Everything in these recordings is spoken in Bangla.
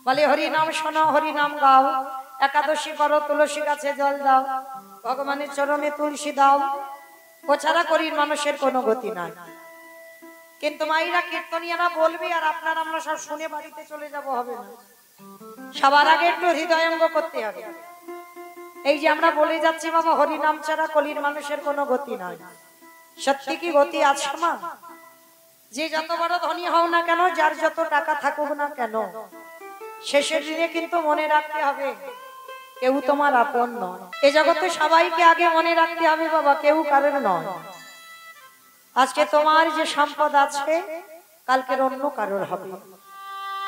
বলে হরি নাম শোনো, হরি নাম গাও, একাদশী করো, তুলসী গাছে জল দাও, ভগবানের চরণে তুলসী দাও, ও ছাড়া করির মানুষের কোনো গতি নাই। কিন্তু মাইরা কীর্তনিয়ারা বলবি আর আপনার আমরা সব শুনে বাড়িতে চলে যাব, হবে না। সবার আগে একটু হৃদয়ঙ্গ করতে হবে। এই যে আমরা বলে যাচ্ছি বাবা হরি নাম ছাড়া কলির মানুষের কোনো গতি নাই, সত্যি কি গতি আছে মা? যে যত বড় ধনী হও না কেন, যার যত টাকা থাকুক না কেন, শেষের দিনে কিন্তু মনে রাখতে হবে কেউ তোমার আপন নয়। এ জগতে সবাইকে আগে মনে রাখতে হবে বাবা কেউ কারোর নয়। আজকে তোমার যে সম্পদ আছে কালকের অন্য কারোর হবে।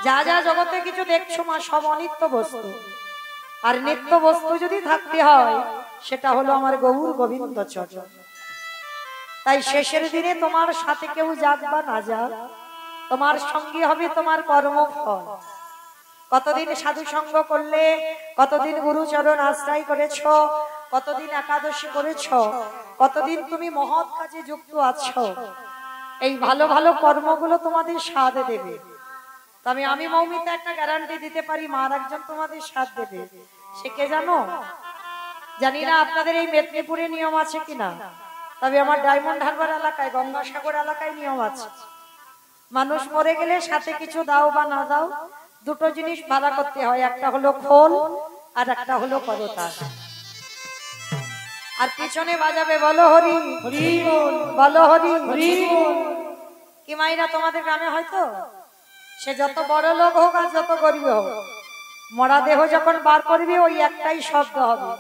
যা যা জগতে কিছু দেখছো মা সব অনিত্য বস্তু, আর নিত্য বস্তু যদি থাকতে হয় সেটা হলো আমার গৌর গোবিন্দ চরণ। তাই শেষের দিনে তোমার সাথে কেউ যাক বা না যাক, তোমার সঙ্গী হবে তোমার কর্মফল। কতদিন সাধু সঙ্গ করলে, কতদিন গুরুচরণ আশ্রয় করেছ, কতদিন একাদশী করেছ, কতদিন তুমি মহৎ কাজে যুক্ত আছো, এই ভালো ভালো কর্মগুলো তোমাদের স্বাদ দেবে। তবে আমি মৌমিতা একটা গ্যারান্টি দিতে পারি, মার একজন তোমাদের স্বাদ দেবে। সে কে জানো? জানি না আপনাদের এই মেদিনীপুরে নিয়ম আছে কিনা, তবে আমার ডায়মন্ড হারবার এলাকায়, গঙ্গাসাগর এলাকায় নিয়ম আছে। মানুষ মরে গেলে সাথে কিছু দাও বা না দাও, দুটো জিনিস ভাড়া করতে হয়, একটা হলো খোল আর একটা হলো করতাল। আর পিছনে বাজাবে বলো হরি হরি বল, বলো হরি হরি বল। কি মাইরা তোমাদের গ্রামে হয়তো সে যত বড় লোক হোক আর যত গরিব হোক, মরা দেহ যখন বার করবি ওই একটাই শব্দ হবে।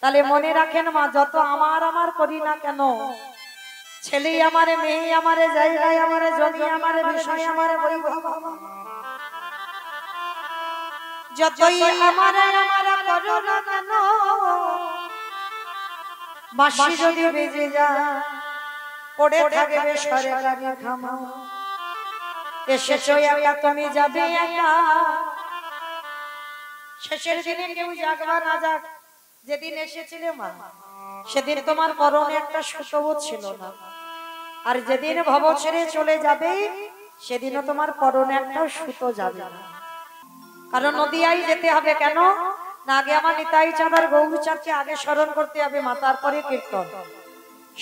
তাহলে মনে রাখেন মা, যত আমার আমার করি না কেন, ছেলে আমারে, মেয়ে আমারে, জায়গায় আমারে, জমি আমারে, বিষয় আমারে, যতই আমারে আমারে করো না কেন, বাঁশি যদি বেজে যায় পড়ে থাকবে সরকারি খামা। এসেছো একা তুমি যাবে একা, শেষের দিনে কেউ যাক বা না যাক, যেদিন এসেছিলে মা সেদিন তোমার পরনে একটা সুতোও ছিল না, আর যেদিন ভব ছেড়ে চলে যাবে সেদিনও তোমার পরনে একটা সুতো যাবে না। কারণ নদিয়ায় যেতে হবে কেন না, আগে আমার নিতাই চাঁদার গৌরচাঁদকে আগে স্মরণ করতে হবে মা, তারপরে কীর্তন।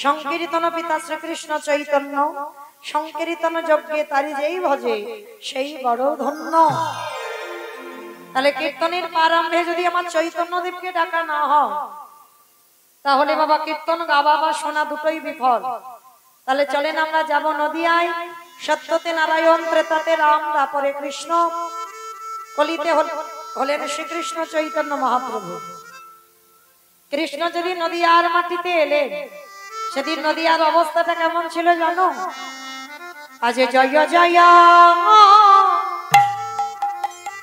সংকীর্তন পিতা শ্রীকৃষ্ণ চৈতন্য, সংকীর্তন যজ্ঞে তারি যেই ভজে সেই বড় ধন্য। তাহলে কীর্তনের প্রারম্ভে যদি আমার চৈতন্যদেবকে ডাকা না হয়, তাহলে বাবা কীর্তন গাওয়া বা শোনা দুটোই বিফল। তাহলে চলেন আমরা যাব নদিয়ায়। সত্যতে নারায়ণ, ত্রেতাতে রাম, তারপরে কৃষ্ণ, কলিতে হলেন শ্রীকৃষ্ণ চৈতন্য মহাপ্রভু। কৃষ্ণ যদি নদিয়ার মাটিতে এলেন, সেদিন নদিয়ার অবস্থাটা কেমন ছিল জানো? আজ জয় জয়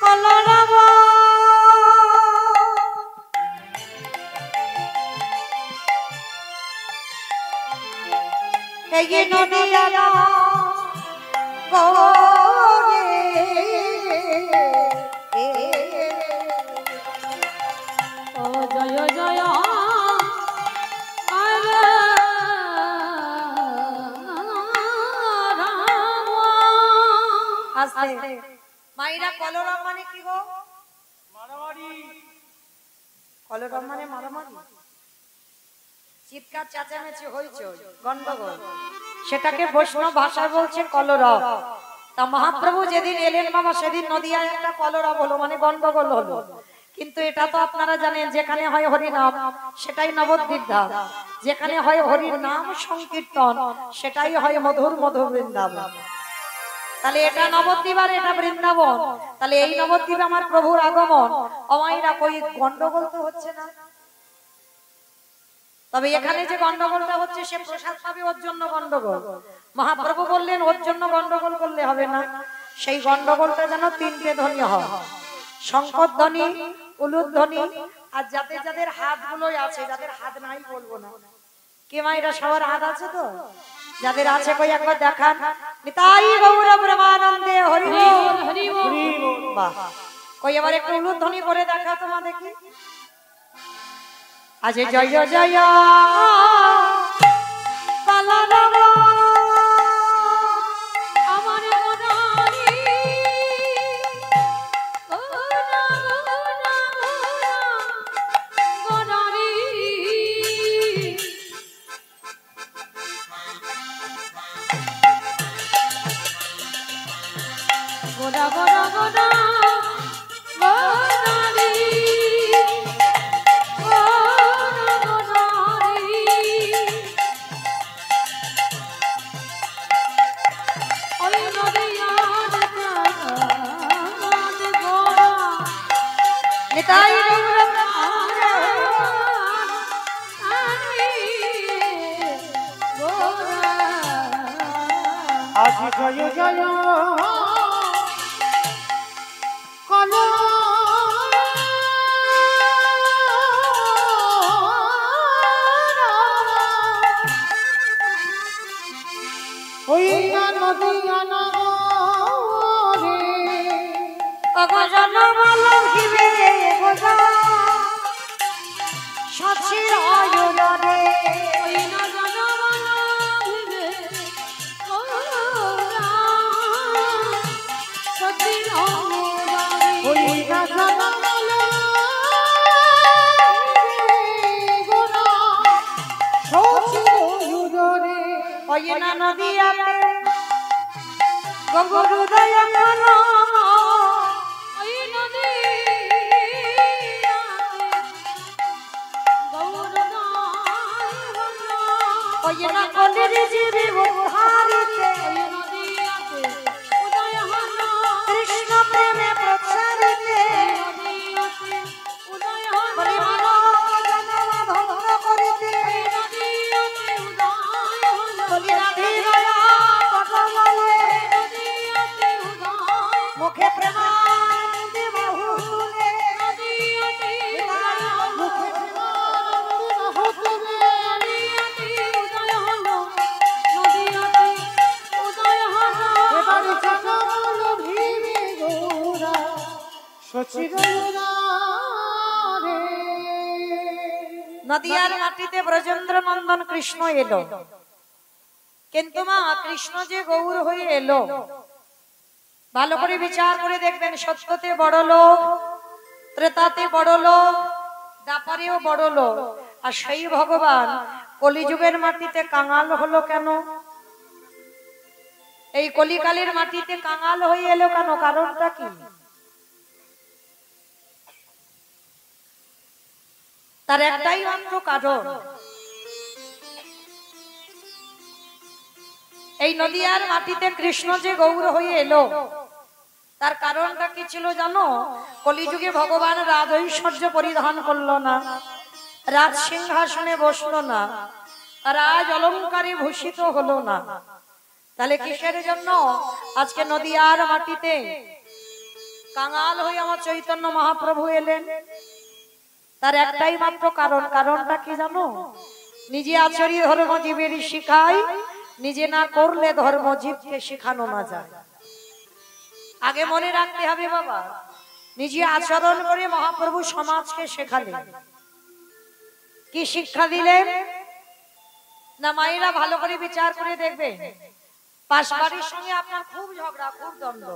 কলরব, এই নদিয়ার গৌরে ও জয় জয় আস্তে। মাইরা কলরব মানে কি গো? মারামারি। কলরব মানে মারামারি, চিৎকার চেঁচামেচি হইচই গন্ডগোল, সেটাকে বৈষ্ণব ভাষায় বলছে কলরব। তা মহাপ্রভু যেদিন এলেন বাবা সেদিন নদিয়ায় একটা কলরব হলো, মানে গন্ডগোল হলো। কিন্তু এটা তো আপনারা জানেন, যেখানে হয় হরিনাম সেটাই নবদ্বীপ ধাম, যেখানে হয় হরির নাম সংকীর্তন সেটাই হয় মধুর মধুর বৃন্দাবন। তাহলে এটা নবদ্বীপ আর এটা বৃন্দাবন, তাহলে এই নবদ্বীপে আমার প্রভুর আগমন, অমাইরা কই গন্ডগোল তো হচ্ছে না। তবে এখানে যে গন্ডগোলটা হচ্ছে সে প্রসাদ পাবে, ওর জন্য গন্ডগোল। মহাপ্রভু বললেন ওর জন্য গন্ডগোল করলে হবে না, সেই গন্ডগোলটা যেন তিনটে ধ্বনি হয়, শঙ্কর ধ্বনি, উলুধ্বনি, আর যাদের যাদের হাত গুলোই আছে, যাদের হাত নাই বলবো না। কে মায়েরা সবার হাত আছে তো? যাদের আছে কই একবার দেখান। নিতাই গৌর প্রেমানন্দে হরি বল হরি বল। বাহ, কই এবার একটু উলুধ্বনি করে দেখা তোমা দেখি। আজ জয় জয় কলরব আমার মনারি ও আজি জয় জয় কল ওই না নদিয়া নগরে অগজন মালহিবে গোজা সচির আয়োজনে ওই না জনমানবে গোরা সচির আয়োজনে ওই না জনমল গোরা সচিরে ওই না নদিয়াতে গঙ্গর উদয় মনো ওই নদিয়াতে গৌরদায় বলো ওই না কলির জীবী বুহারিতে ওই নদিয়াতে উদয় হলো কৃষ্ণ প্রেমে প্রচারিতে নদিয়াতে উদয় বলি হলো জনম ধন্য করিতে নদিয়াতে উদয় হলো বলি রাধিরয়া পটবলে নদিয়াতে উদয় মুখে প্রেমানন্দে বহুলে নদিয়াতে উদয় মুখে হতবে নদিয়াতে উদয় হলো নদিয়াতে উদয় হলো এবার জনমল ভীমে গোরা সচিরে রে নদিয়ার মাটিতে ব্রজেন্দ্র নন্দন কৃষ্ণ এলো, কিন্তু মা কৃষ্ণ যে গৌর হয়ে এলো, ভালো করে বিচার করে দেখবেন। সত্যতে বড় লোক, ত্রেতাতে বড় লোক, দাপারেও বড় লোক, আর সেই ভগবান কলিযুগের মাটিতে কাঙাল হলো কেন? এই কলিকালের মাটিতে কাঙাল হয়ে এলো কেন? কারণটা কি? তার একটাই মাত্র কারণ, এই নদিয়ার মাটিতে কৃষ্ণ যে গৌর হয়ে এলো, তার কারণটা কি ছিল জানো? কলিযুগে ভগবান রাজ ঐশ্বর্য পরিধান করলো না, রাজ সিংহাসনে বসলো না, রাজ অলঙ্কারে ভূষিত হলো না। তাহলে কিসের জন্য আজকে নদিয়ার মাটিতে কাঙাল হয়ে আমার চৈতন্য মহাপ্রভু এলেন? তার একটাই মাত্র কারণ। কারণটা কি জানো? নিজে আচরি ধর্ম জীবের শিখাই, নিজে না করলে ধর্ম জীবকে শিখানো না যায়। আগে মনে রাখতে হবে বাবা, নিজে আচরণ করে মহাপ্রভু সমাজকে শেখালেন। কি শিক্ষা দিলেন? না মায়েরা ভালো করে বিচার করে দেখবে, পাশ বাড়ির সঙ্গে আপনার খুব ঝগড়া, খুব দ্বন্দ্ব,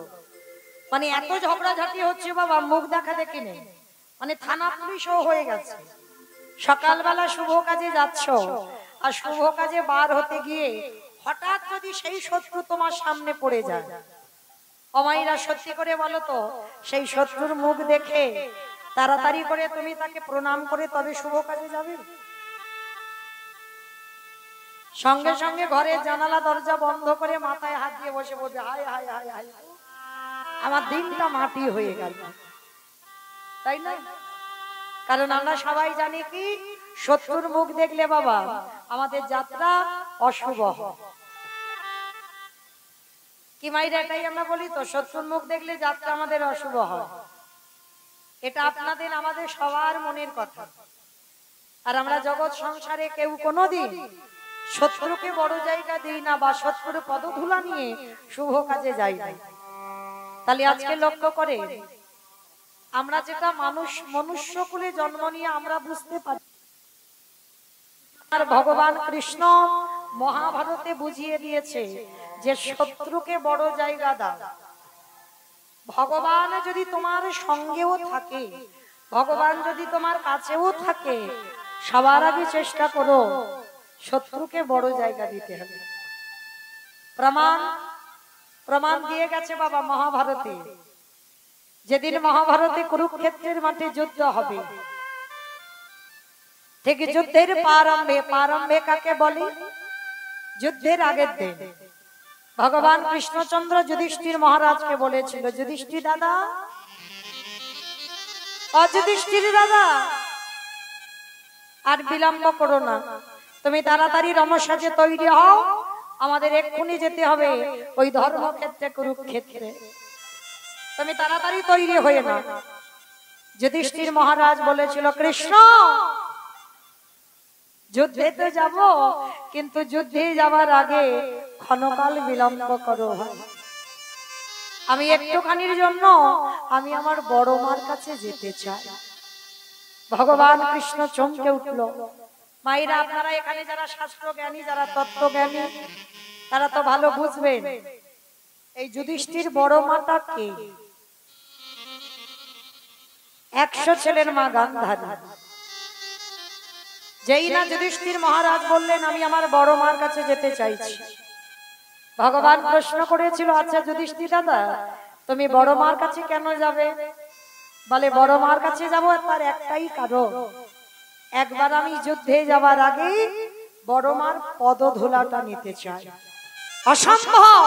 মানে এত ঝগড়াঝাটি হচ্ছে বাবা, মুখ দেখা দেখি নেই, মানে থানা পুলিশও হয়ে গেছে। সকালবেলা শুভ কাজে যাচ্ছ, আর শুভ কাজে বার হতে গিয়ে হঠাৎ যদি সেই শত্রু তোমার সামনে পড়ে যায়, অমাইরা সত্যি করে বলো তো, সেই শত্রুর মুখ দেখে তাড়াতাড়ি করে তুমি তাকে প্রণাম করে তবে শুভ কাজে যাবে? সঙ্গে সঙ্গে ঘরের জানালা দরজা বন্ধ করে মাথায় হাত দিয়ে বসে বলবে, হায় হায় হায় হায়, আমার দিনটা মাটি হয়ে গেল, তাই না? কারণ আমরা সবাই জানি কি, শত্রুর মুখ দেখলে বাবা আমাদের যাত্রা অশুভ হয়। কি মাইরা এটাই আমরা বলি তো, শত্রুর মুখ দেখলে যাত্রা আমাদের অশুভ হয়। এটা আপনাদের আমাদের সবার মনের কথা। আর আমরা জগৎ সংসারে কেউ কোনোদিন শত্রুকে বড় জায়গা দিই না, বা শত্রুর পদধূলা নিয়ে শুভ কাজে যাই না। তাহলে আজকে লক্ষ্য করে আমরা যেটা মানুষ, মনুষ্যকুলে জন্ম নিয়ে আমরা বুঝতে পারি, আর ভগবান কৃষ্ণ মহাভারতে বুঝিয়ে দিয়েছে যে শত্রুকে বড় জায়গা দাও। ভগবান যদি তোমার সঙ্গেও থাকে, ভগবান যদি তোমার কাছেও থাকে, সবার আগে চেষ্টা করো শত্রুকে বড় জায়গা দিতে হবে। প্রমাণ দিয়ে গেছে বাবা মহাভারতে। যেদিন মহাভারতে কুরুক্ষেত্রের মাঠে যুদ্ধ হবে, ঠিক যুদ্ধের প্রারম্ভে কাকে বলে? যুদ্ধের আগের দিন ভগবান কৃষ্ণচন্দ্র যুধিষ্ঠির মহারাজকে বলেছিল, যুধিষ্ঠির দাদা, অযুধিষ্ঠির দাদা, আর বিলম্ব করো না, তুমি তাড়াতাড়ি রণসাজে তৈরি হও, আমাদের এক্ষুনি যেতে হবে ওই ধর্মক্ষেত্রে কুরুক্ষেত্রে, তুমি তাড়াতাড়ি তৈরি হয়ে না। যুধিষ্ঠির মহারাজ বলেছিল, কৃষ্ণ যুদ্ধে তো যাব, কিন্তু যুদ্ধে যাবার আগে ক্ষণকাল বিলম্ব করো ভাই, আমি একটুখানির জন্য আমি আমার বড় মার কাছে যেতে চাই। ভগবান কৃষ্ণ চমকে উঠল। মায়েরা, আপনারা এখানে যারা শাস্ত্র জ্ঞানী, যারা তত্ত্ব জ্ঞানী, তারা তো ভালো বুঝবেন এই যুধিষ্ঠির বড় মাটা কে। 100 ছেলের মা গান্ধারী। যেই না যুধিষ্ঠির মহারাজ বললেন আমি আমার বড় মার কাছে যেতে চাইছি, ভগবান প্রশ্ন করেছিল, আচ্ছা যুধিষ্ঠির দাদা, তুমি বড় মার কাছে কেন যাবে? বলে, বড় মার কাছে যাব তার একটাই কারণ, একবার আমি যুদ্ধে যাবার আগে বড় মার পদধূলাটা নিতে চাই। অসম্ভব!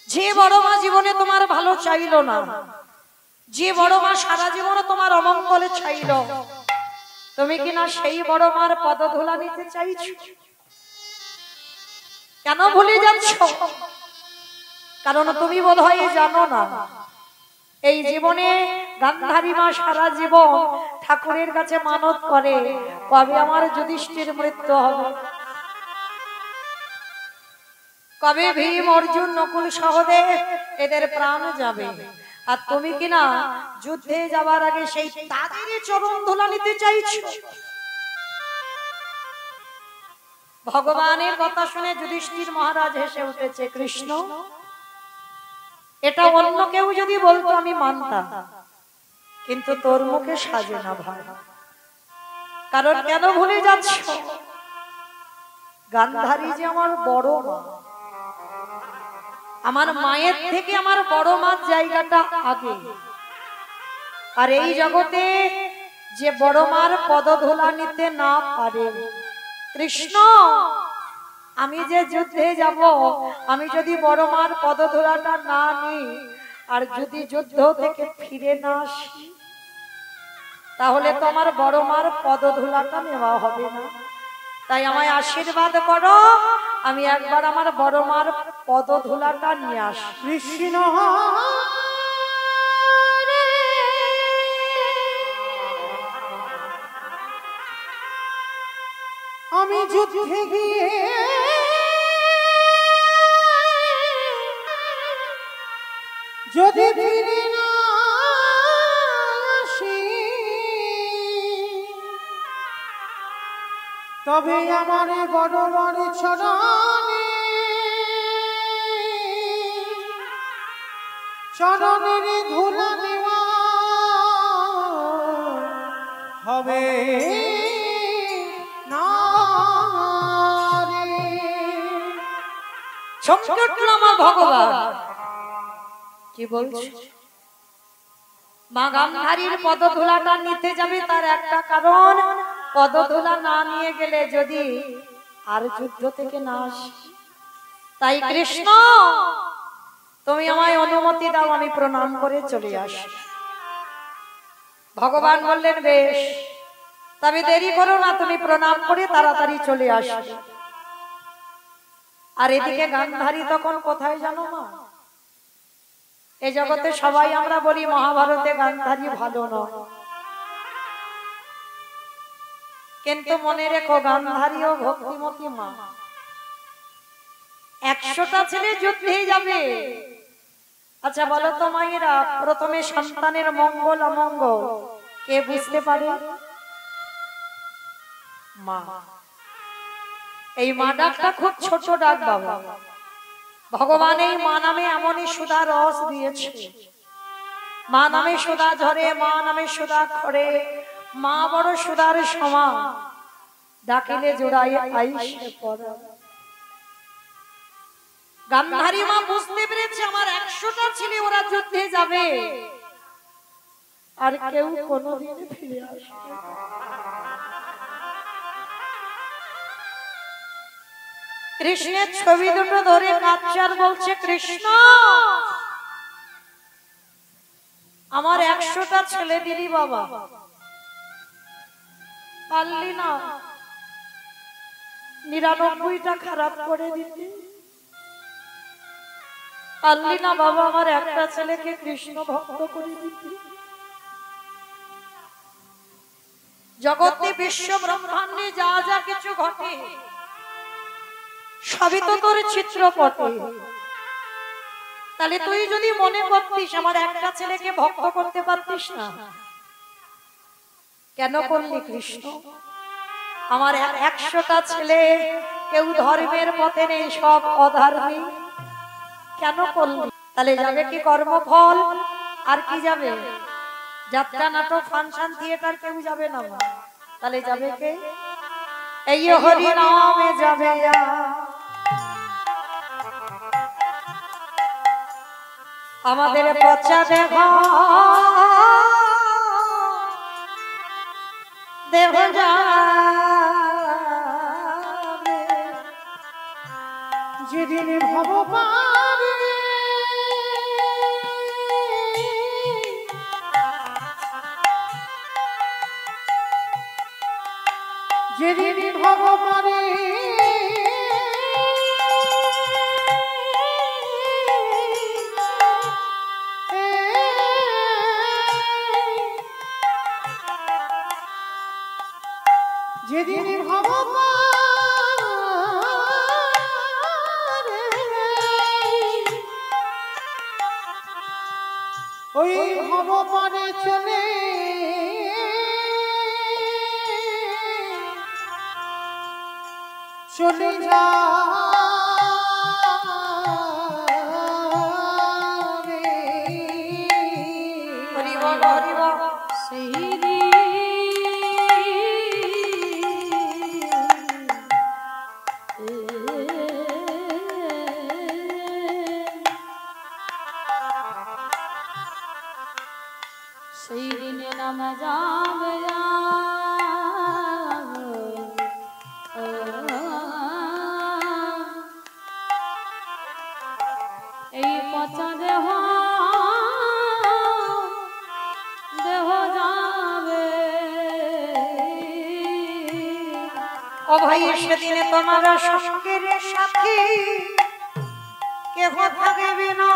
যে বড় মা জীবনে তোমার ভালো চাইলো না, যে বড় মা সারা জীবন তোমার অমঙ্গলে চাইল, তুমি কিনা সেই বড় মার পদধূলা নিতে চাইছো? কেন ভুলে যাচ্ছ? কারণ তুমি বোধহয় জানো না, এই জীবনে গান্ধারী মা সারা জীবন ঠাকুরের কাছে মানত করে, কবে আমার যুধিষ্ঠির মৃত্যু হবে, কবে ভীম অর্জুন নকুল সহদেব এদের প্রাণ যাবে, আর তুমি কিনা যুদ্ধে যাবার আগে সেই তাদের চরণ ধুলা নিতে চাইছো। ভগবানের কথা শুনে যুধিষ্ঠির মহারাজ হেসে উঠেছে, কৃষ্ণ, এটা অন্য কেউ যদি বলতো আমি মানতাম, কিন্তু তোর মুখে সাজে না ভাই। কারণ কেন ভুলে যাচ্ছ? গান্ধারী যে আমার বড় মা, আমার মায়ের থেকে আমার বড় মার জায়গাটা আগে, আর এই জগতে যে বড় মার পদধূলা নিতে না পারে, কৃষ্ণ, আমি যে যুদ্ধে যাব, আমি যদি বড় মার পদধূলাটা না নিই, আর যদি যুদ্ধ থেকে ফিরে না আসি, তাহলে তো আমার বড় মার পদধূলাটা নেওয়া হবে না। তাই আমায় আশীর্বাদ করো, আমি একবার আমার বড় মার পদধূলাটা নিয়ে আসি। কৃষ্ণ আমি যুদ্ধে গিয়ে যদি ফিরে না আসি, তবে আমার বড় বড় চরণে চরণের ধুলা নেওয়া হবে না রে। সংকটল আমার ভগবান কি বলছে? মা গান্ধারীর পদধূলাটা নিতে যাবে, তার একটা কারণ, পদধূলা না নিয়ে গেলে যদি আর যুদ্ধ থেকে না আসি। তাই কৃষ্ণ, তুমি আমায় অনুমতি দাও, আমি প্রণাম করে চলে আসি। ভগবান বললেন, বেশ, তবে দেরি করো না, তুমি প্রণাম করে তাড়াতাড়ি চলে আসবে। আর এদিকে গান্ধারী তখন কোথায় জানো মা? এই জগতে সবাই আমরা বলি মহাভারতে গান্ধারী ভালো নয়, কিন্তু মনে রেখো গান্ধারীও ভক্তিমতী মা। 100টা ছেলে যুদ্ধে যাবে। আচ্ছা বলো তো মায়েরা, প্রথমে সন্তানের মঙ্গল অমঙ্গল কে বুঝতে পারে? মা। এই মা ডাকটা খুব ছোট ডাক বাবা। ভগবান এই মা নামে এমনই সুধা রস দিয়েছে। মা নামে সুধা ঝরে, মা নামে সুধা খরে, মা বড় সুধার সমান, ডাকিলে জোড়াই আইসে পড়া। গান্ধারী মা বুঝতে পেরেছে আমার 100টা ছেলে ওরা যুদ্ধে যাবে, আর কেউ কোনোদিন ফিরে আসবে না। কৃষ্ণের ছবি দুটো ধরে কাঁদছে আর বলছে, কৃষ্ণ আমার 100টা ছেলে দিদি বাবা, পারলি না 99টা খারাপ করে দিতে, পারলি না বাবা আমার একটা ছেলেকে কৃষ্ণ ভক্ত করে দিতে। জগতে বিশ্ব ব্রহ্মাণ্ডে যা যা কিছু ঘটে সবই তো তোর চিত্রপটে। তাহলে তুই যদি মনে করতিস আমার একটা ছেলেকে ভক্ত করতে পারতিস না, কেন করলি কৃষ্ণ? আমার 100টা ছেলে কেউ ধর্মের পথে নেই, সব অধর্মী, কেন করলি? তাহলে যাবে কি কর্মফল, আর কি যাবে? যাত্রা, নাটক, ফাংশন, থিয়েটার কেউ যাবে না। তাহলে যাবে কে? এই হরি নামে যাবে। আমাদের পচা দেহ দেহ যাবে যেদিন ভব পারে, যেদিন ভব পারে যেদিন ভব পারে ওই ভব পারে চলে চলে যা সেই দিনে নাম যাবে এই পচা দেহ দেহ যাবে। ও ভাই সেদিনে তোমার সঙ্গের সাথী কেহ থাকবে না,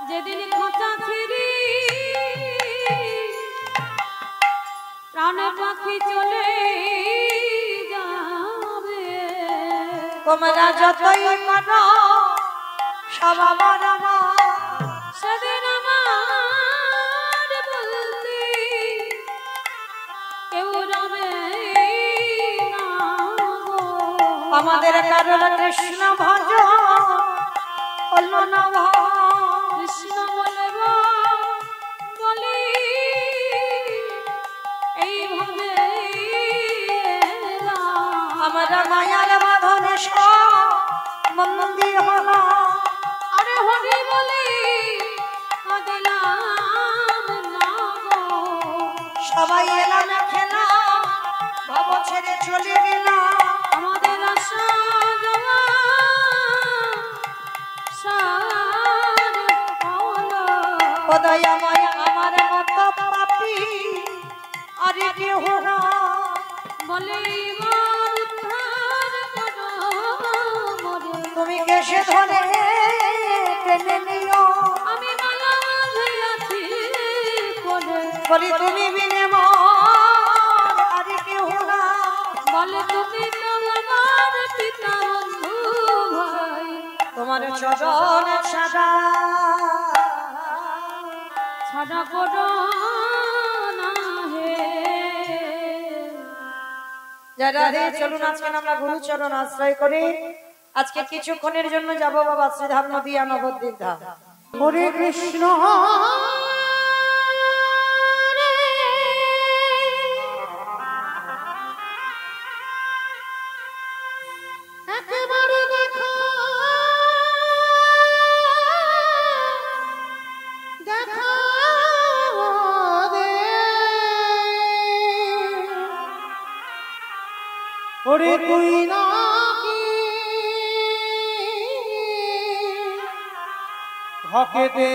যেদিন খোঁচা ছিড়ি প্রাণে পাখি চলে যাবে। তোমরা যতই করো সব আমার আমার, সেদিন আমার বলতে কেউ রবে না গো। আমাদের কারণ কৃষ্ণ ভজ অন্য না কৃষ্ণ বলব বলি এইভাবে আমরা মায়ার বাঁধনে মন্দির হলো। আরে হরি বলি কাঁদিলাম না গো। সবাই এলাম খেলা ভব ছেড়ে চলে গেলাম, আমাদের আশা যাওয়া সার হলো। দয়াময় আমার মতো পাপী আর কেহ না, বলে এবার উদ্ধার করো মোরে। তুমি কেসে ধরে টেনে নিও, আমি মালা ধরেছি কোলে। বলি তুমি বিনে আর কেহ না, বলে তুমি তো আমার পিতা বন্ধু ভাই। তোমার চরণ সাদা ছাড়া করো না হে। যারা রে চলুন আজকে আমরা গুরুচরণ আশ্রয় করে আজকে কিছুক্ষণের জন্য যাব বাবা শ্রীধাম নদিয়া নবদ্বীপ ধাম। হরে কৃষ্ণ একেবারে দেখা ওরে তুই নাকি হকেতে